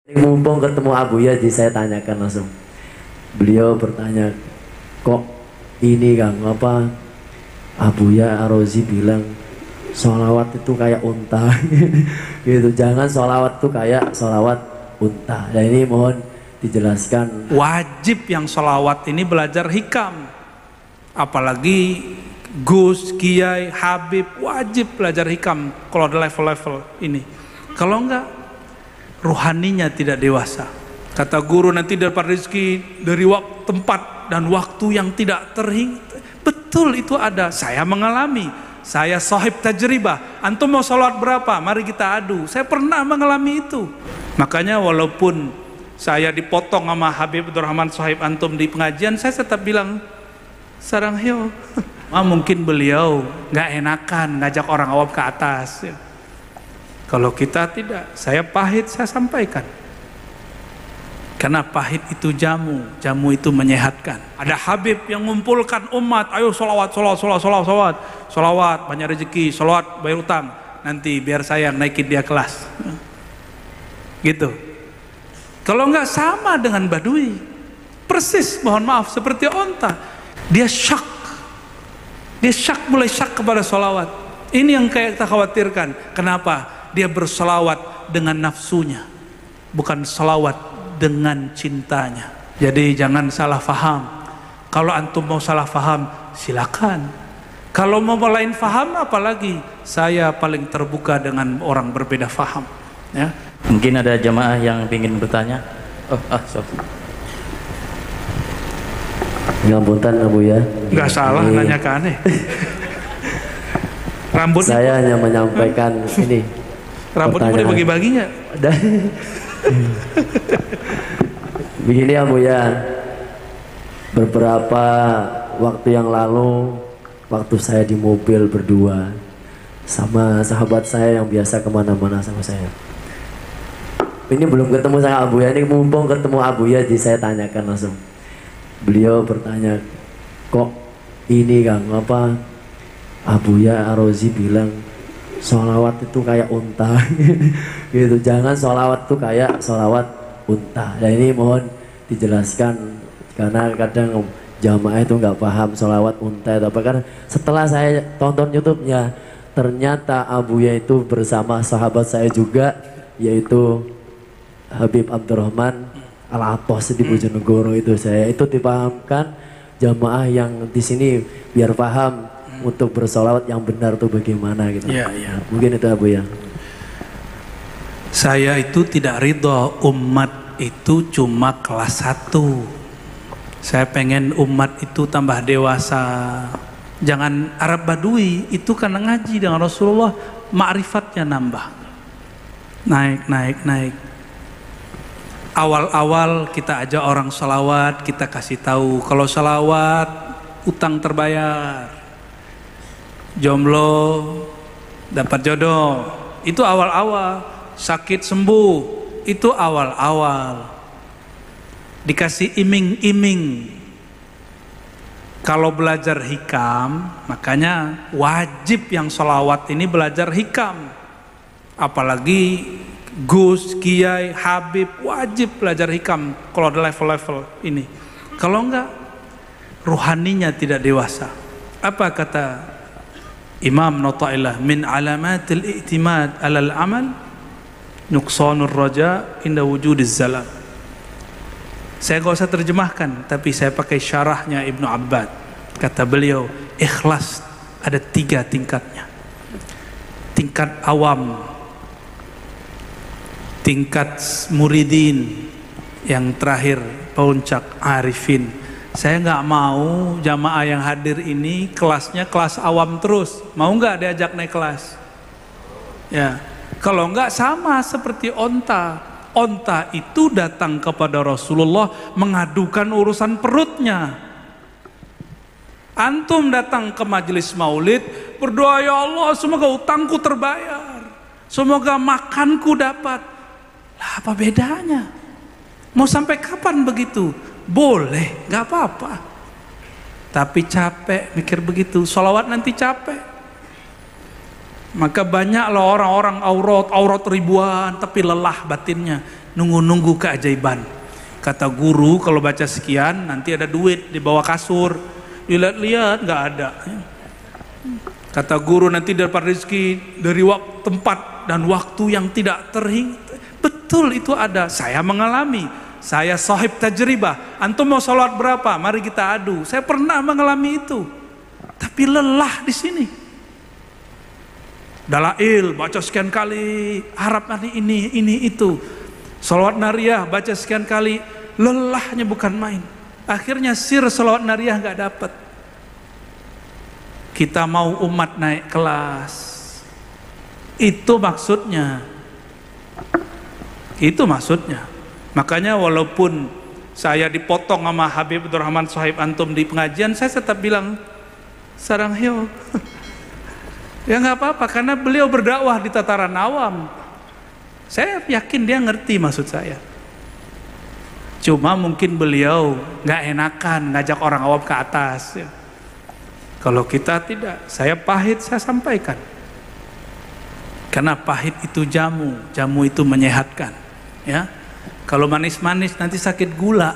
Mumpung ketemu Abuya, jadi saya tanyakan langsung. Beliau bertanya, kok ini Kang, apa Abuya Arozi bilang sholawat itu kayak unta gitu, jangan sholawat itu kayak sholawat unta. Dan ini mohon dijelaskan. Wajib yang sholawat ini belajar hikam, apalagi Gus, Kiai, Habib wajib belajar hikam kalau ada level-level ini. Kalau enggak, ruhaninya tidak dewasa. Kata guru, nanti dapat rezeki dari waktu, tempat dan waktu yang tidak terhingga. Betul, itu ada. Saya mengalami. Saya sahib tajribah. Antum mau sholat berapa? Mari kita adu. Saya pernah mengalami itu. Makanya walaupun saya dipotong sama Habib Abdurrahman sahib antum di pengajian, saya tetap bilang sarang heo. Mungkin beliau nggak enakan ngajak orang awam ke atas. Kalau kita tidak, saya pahit, saya sampaikan. Karena pahit itu jamu, jamu itu menyehatkan. Ada Habib yang mengumpulkan umat, ayo sholawat, sholawat, banyak rezeki, sholawat, bayar utang. Nanti biar saya naikin dia kelas. Gitu. Kalau enggak, sama dengan badui. Persis, mohon maaf, seperti onta. Dia syak. Mulai syak kepada sholawat. Ini yang kayak kita khawatirkan. Kenapa? Dia berselawat dengan nafsunya, bukan selawat dengan cintanya. Jadi jangan salah faham. Kalau antum mau salah faham, silakan. Kalau mau lain faham, apalagi saya paling terbuka dengan orang berbeda faham. Ya. Mungkin ada jamaah yang ingin bertanya. Ngapunten Abu ya. Nggak salah nanya ke aneh. Rambutnya saya hanya menyampaikan ini. Rambutnya mau dibagi-baginya. Begini Abu ya, beberapa waktu yang lalu, waktu saya di mobil berdua sama sahabat saya yang biasa kemana-mana sama saya. Ini belum ketemu sama Abu ya, ini mumpung ketemu Abu ya, jadi saya tanyakan langsung. Beliau bertanya, kok ini Kang, apa Abuya Arozi bilang sholawat itu kayak unta gitu, jangan sholawat itu kayak sholawat unta. Dan ini mohon dijelaskan, karena kadang jamaah itu nggak paham sholawat unta itu apa. Kan setelah saya tonton YouTube-nya, ternyata Abuya itu bersama sahabat saya juga, yaitu Habib Abdurrahman Al-Atos di Bojonegoro. Itu saya itu dipahamkan jamaah yang di sini biar paham untuk bersolawat yang benar tuh bagaimana gitu. Ya. Mungkin itu Abu ya. Saya itu tidak ridho umat itu cuma kelas 1. Saya pengen umat itu tambah dewasa. Jangan Arab Badui itu karena ngaji dengan Rasulullah, ma'rifatnya nambah. Naik. Awal-awal kita ajak orang sholawat, kita kasih tahu kalau sholawat utang terbayar. Jomblo dapat jodoh, itu awal-awal. Sakit sembuh, itu awal-awal. Dikasih iming-iming. Kalau belajar hikam, makanya wajib yang sholawat ini belajar hikam. Apalagi Gus, Kiai, Habib wajib belajar hikam kalau ada level-level ini. Kalau enggak, ruhaninya tidak dewasa. Apa kata Imam Nata'ilah, min alamatil i'timad alal amal nuqsanur raja inda wujudiz zalal. Saya gak usah terjemahkan, tapi saya pakai syarahnya Ibnu Abbad. Kata beliau, ikhlas ada 3 tingkatnya. Tingkat awam, tingkat muridin, yang terakhir puncak arifin. Saya nggak mau jamaah yang hadir ini kelasnya kelas awam terus. Mau nggak diajak naik kelas? Ya, kalau nggak sama seperti onta. Onta itu datang kepada Rasulullah mengadukan urusan perutnya. Antum datang ke majelis maulid berdoa, ya Allah semoga utangku terbayar, semoga makanku dapat. Lah apa bedanya? Mau sampai kapan begitu? Boleh, nggak apa-apa. Tapi capek mikir begitu. Sholawat nanti capek. Maka banyaklah orang-orang aurat ribuan tapi lelah batinnya. nunggu-nunggu keajaiban. Kata guru kalau baca sekian nanti ada duit di bawah kasur. Dilihat-lihat nggak ada. Kata guru nanti dapat rezeki dari tempat dan waktu yang tidak terhingga. Betul itu ada. Saya mengalami. Saya sahib tajribah. Antum mau sholat berapa? Mari kita adu. Saya pernah mengalami itu. Tapi lelah di sini. Dalail baca sekian kali, harap nanti ini itu. Sholawat nariyah baca sekian kali, lelahnya bukan main. Akhirnya sir sholawat nariyah nggak dapat. Kita mau umat naik kelas. Itu maksudnya. Itu maksudnya. Makanya walaupun saya dipotong sama Habib Abdurrahman Sahib antum di pengajian, saya tetap bilang sarang heo. Ya nggak apa-apa karena beliau berdakwah di tataran awam. Saya yakin dia ngerti maksud saya. Cuma mungkin beliau nggak enakan ngajak orang awam ke atas. Ya. Kalau kita tidak, saya pahit saya sampaikan. Karena pahit itu jamu, jamu itu menyehatkan. Ya, kalau manis-manis nanti sakit gula.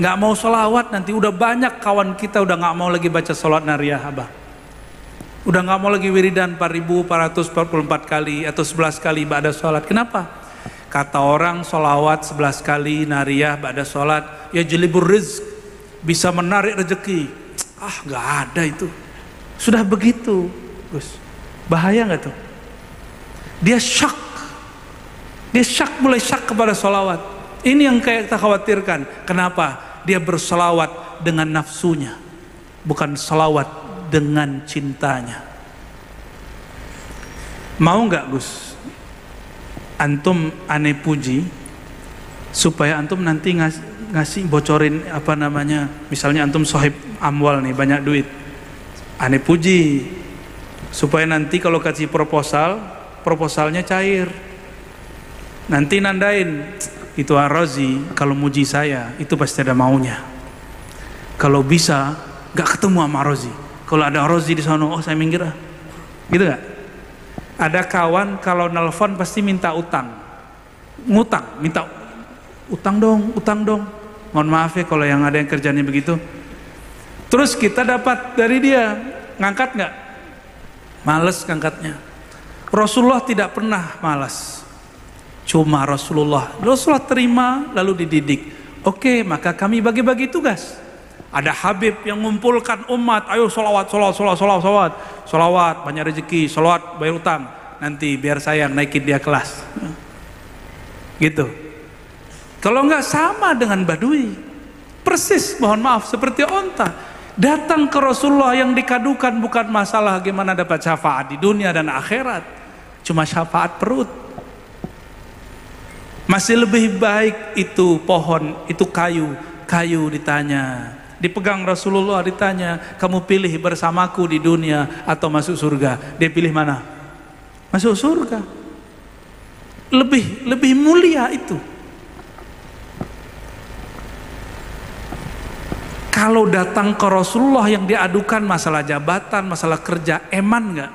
Nggak mau sholawat nanti udah banyak kawan kita udah nggak mau lagi baca sholat nariyah abah. Udah nggak mau lagi wiridan 4.444 kali atau 11 kali ba'da sholat. Kenapa? Kata orang sholawat 11 kali nariyah ba'da sholat ya jelibur rizq, bisa menarik rezeki. Ah nggak ada itu. Sudah begitu Gus, bahaya nggak tuh? Dia syak, mulai syak kepada sholawat. Ini yang kayak kita khawatirkan. Kenapa? Dia bersolawat dengan nafsunya, bukan sholawat dengan cintanya. Mau nggak Gus antum aneh puji supaya antum nanti ngasih bocorin apa namanya, misalnya antum sohib amwal nih banyak duit, aneh puji supaya nanti kalau kasih proposalnya cair, nanti nandain itu Ar-Razi kalau muji saya itu pasti ada maunya. Kalau bisa nggak ketemu sama Ar-Razi. Kalau ada Rozi di sana, oh saya minggir gitu nggak? Ada kawan kalau nelfon pasti minta utang, ngutang, minta utang dong. Mohon maaf ya kalau yang ada yang kerjanya begitu. Terus kita dapat dari dia, ngangkat nggak? Males ngangkatnya. Rasulullah tidak pernah malas. Cuma Rasulullah terima lalu dididik. Oke, maka kami bagi-bagi tugas. Ada Habib yang mengumpulkan umat, ayo sholawat, banyak rezeki, sholawat, bayar utang. Nanti biar saya naikin dia kelas. Gitu. Kalau enggak sama dengan badui. Persis, mohon maaf, seperti onta. Datang ke Rasulullah yang dikadukan bukan masalah gimana dapat syafaat di dunia dan akhirat. Cuma syafaat perut. Masih lebih baik itu pohon, itu kayu ditanya. Dipegang Rasulullah ditanya, kamu pilih bersamaku di dunia atau masuk surga? Dia pilih mana? Masuk surga. Lebih mulia itu. Kalau datang ke Rasulullah yang diadukan masalah jabatan, masalah kerja, eman nggak?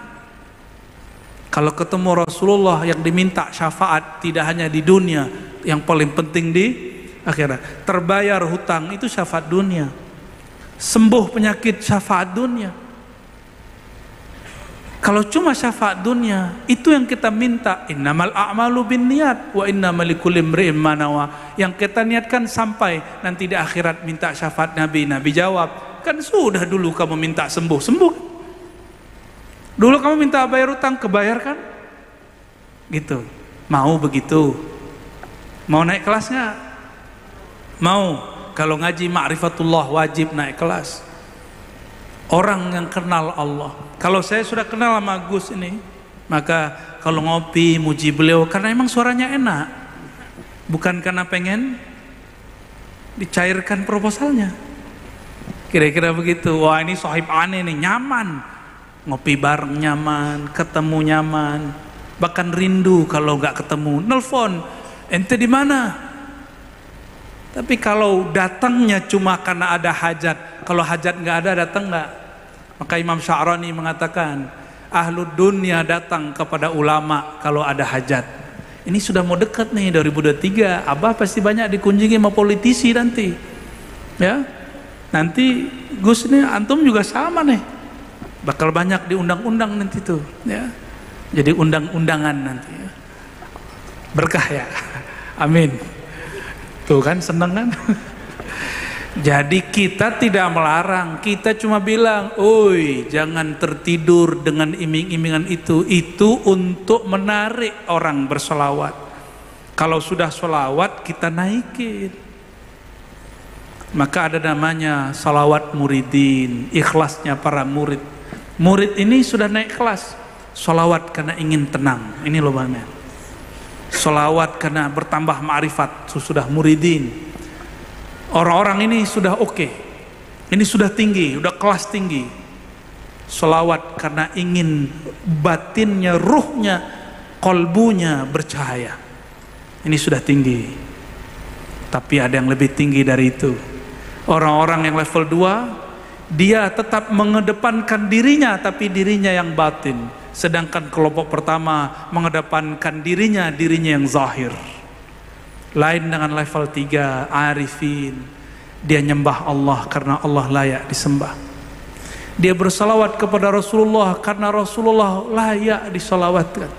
Kalau ketemu Rasulullah yang diminta syafaat tidak hanya di dunia, yang paling penting di akhirat. Terbayar hutang itu syafaat dunia. Sembuh penyakit syafaat dunia. Kalau cuma syafaat dunia itu yang kita minta, innamal a'malu binniyat wa innamal likulli imri'in ma nawa. Yang kita niatkan sampai nanti di akhirat minta syafaat Nabi jawab, kan sudah dulu kamu minta sembuh. Dulu kamu minta bayar utang, kebayar kan? Gitu. Mau begitu? Mau naik kelasnya? Mau. Kalau ngaji ma'rifatullah wajib naik kelas. Orang yang kenal Allah. Kalau saya sudah kenal sama Gus ini, maka kalau ngopi muji beliau karena emang suaranya enak, bukan karena pengen dicairkan proposalnya. Kira-kira begitu. Wah ini sohib aneh nih, nyaman. Ngopi bareng nyaman, ketemu nyaman, bahkan rindu kalau nggak ketemu. Nelfon, ente di mana? Tapi kalau datangnya cuma karena ada hajat, kalau hajat nggak ada datang nggak? Maka Imam Sya'rani mengatakan, ahlu dunia datang kepada ulama kalau ada hajat. ini sudah mau dekat nih 2023, Abah pasti banyak dikunjungi sama politisi nanti. Ya. Nanti Gus ini antum juga sama nih. Bakal banyak diundang-undang nanti tuh, ya. Jadi undang-undangan nanti. Ya. Berkah ya. Amin. Tuh kan seneng kan? Jadi kita tidak melarang, kita cuma bilang, oi jangan tertidur dengan iming-imingan itu untuk menarik orang bersolawat. Kalau sudah solawat kita naikin. Maka ada namanya salawat muridin, ikhlasnya para murid. Murid ini sudah naik kelas, solawat karena ingin tenang, ini loh banyak. Solawat karena bertambah ma'rifat, sudah muridin. Orang-orang ini sudah oke, ini sudah tinggi, sudah kelas tinggi. Sholawat karena ingin batinnya, ruhnya, kolbunya bercahaya. Ini sudah tinggi. Tapi ada yang lebih tinggi dari itu. Orang-orang yang level 2, dia tetap mengedepankan dirinya, tapi dirinya yang batin. Sedangkan kelompok pertama mengedepankan dirinya yang zahir. Lain dengan level 3, arifin. Dia nyembah Allah karena Allah layak disembah. Dia bersalawat kepada Rasulullah karena Rasulullah layak disalawatkan.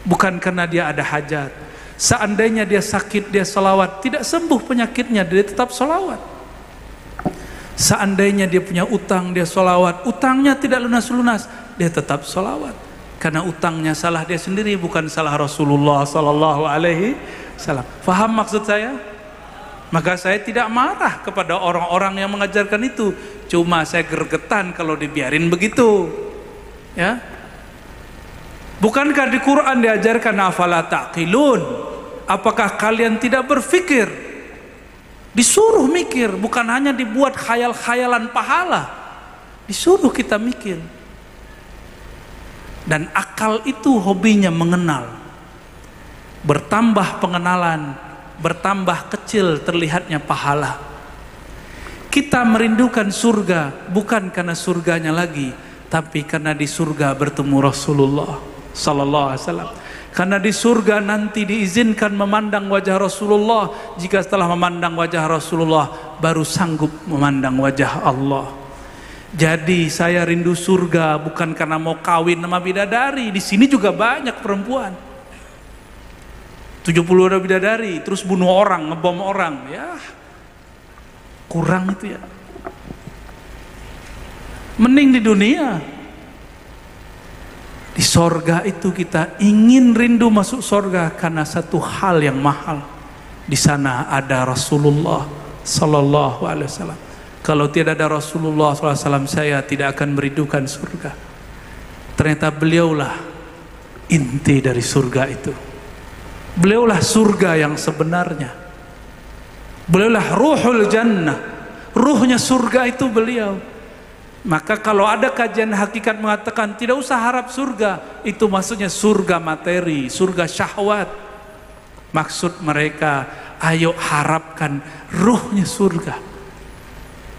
Bukan karena dia ada hajat. Seandainya dia sakit, dia salawat, tidak sembuh penyakitnya, dia tetap salawat. Seandainya dia punya utang, dia salawat, utangnya tidak lunas-lunas, dia tetap salawat. Karena utangnya salah dia sendiri, bukan salah Rasulullah sallallahu alaihi wasallam. Faham maksud saya? Maka saya tidak marah kepada orang-orang yang mengajarkan itu. Cuma saya gregetan kalau dibiarin begitu. Ya. Bukankah di Quran diajarkan afala taqilun? Apakah kalian tidak berpikir? Disuruh mikir, bukan hanya dibuat khayal-khayalan pahala. Disuruh kita mikir. Dan akal itu hobinya mengenal. Bertambah pengenalan, bertambah kecil terlihatnya pahala. Kita merindukan surga bukan karena surganya lagi, tapi karena di surga bertemu Rasulullah sallallahu alaihi wasallam. Karena di surga nanti diizinkan memandang wajah Rasulullah. Jika setelah memandang wajah Rasulullah baru sanggup memandang wajah Allah. Jadi saya rindu surga bukan karena mau kawin sama bidadari. Di sini juga banyak perempuan. 70 ada bidadari, terus bunuh orang, ngebom orang, ya kurang itu ya. Mending di dunia. Di sorga itu kita ingin rindu masuk sorga karena satu hal yang mahal. Di sana ada Rasulullah sallallahu alaihi wasallam. Kalau tidak ada Rasulullah sallallahu alaihi wasallam, saya tidak akan merindukan surga. Ternyata beliaulah inti dari surga itu. Beliaulah surga yang sebenarnya. Beliaulah ruhul jannah. Ruhnya surga itu beliau. Maka kalau ada kajian hakikat mengatakan tidak usah harap surga, itu maksudnya surga materi, surga syahwat. Maksud mereka, ayo harapkan ruhnya surga.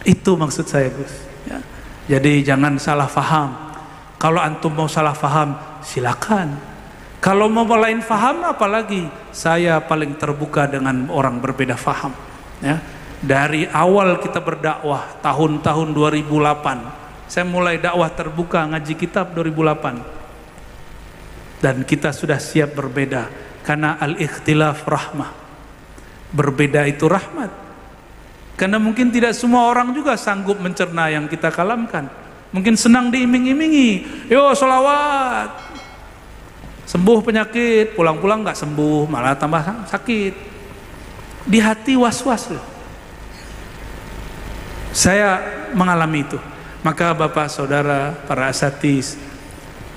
Itu maksud saya, Gus. Ya. Jadi jangan salah faham. Kalau antum mau salah faham, silakan. Kalau mau lain faham, apalagi saya paling terbuka dengan orang berbeda faham. Ya. Dari awal kita berdakwah tahun-tahun 2008, saya mulai dakwah terbuka ngaji kitab 2008, dan kita sudah siap berbeda karena al-ikhtilaf rahmah. Berbeda itu rahmat. Karena mungkin tidak semua orang juga sanggup mencerna yang kita kalamkan. Mungkin senang diiming-imingi, yo sholawat, sembuh penyakit, pulang-pulang nggak sembuh, malah tambah sakit. Di hati was-was loh. Saya mengalami itu. Maka Bapak Saudara, para asatiz,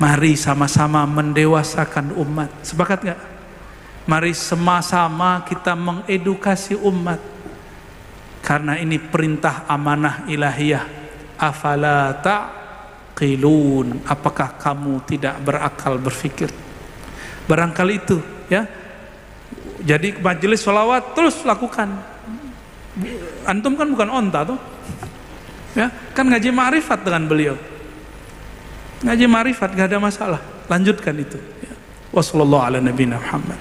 mari sama-sama mendewasakan umat. Sepakat nggak? Mari sama-sama kita mengedukasi umat. Karena ini perintah amanah ilahiyah. Afala taqilun, apakah kamu tidak berakal berfikir? Barangkali itu ya. Jadi majelis sholawat terus lakukan. Antum kan bukan onta tuh. Ya, kan ngaji ma'rifat dengan beliau. Ngaji ma'rifat gak ada masalah. Lanjutkan itu ya. Wassallallahu ala nabiyina Muhammad.